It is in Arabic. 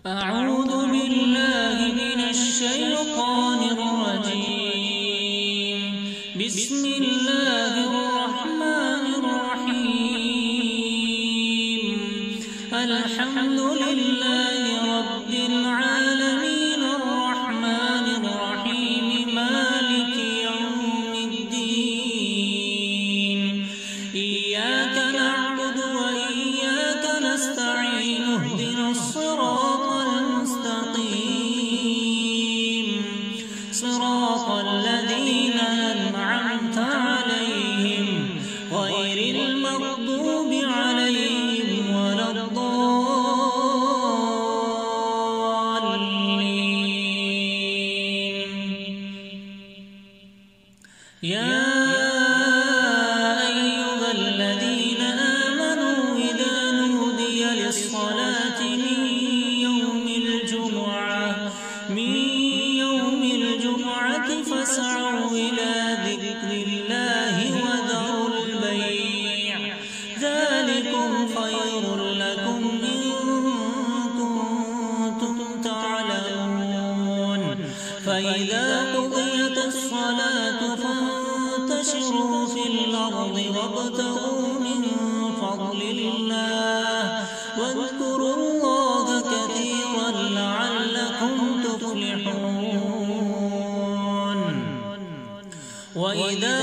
أعوذ بالله من الشيطان الرجيم. بسم الله الرحمن الرحيم. الحمد لله رب العالمين الرحمن الرحيم مالك يوم الدين. إياك نعبد وإياك نستعين. اهدنا الصراط المستقيم صراط الذين أنعمت عليهم غير المغضوب عليهم ولا الضالين. يا أيها الذين آمنوا إذا نودي للصلاة من يوم الجمعة فاسعوا إلى ذكر الله وذروا البيع ذلكم خير لكم إن كنتم تعلمون. فإذا قضيت الصلاة فانتشروا في الأرض وابتغوا من فضل الله واذكروا الله كثيرا لعلكم تفلحون. وإذا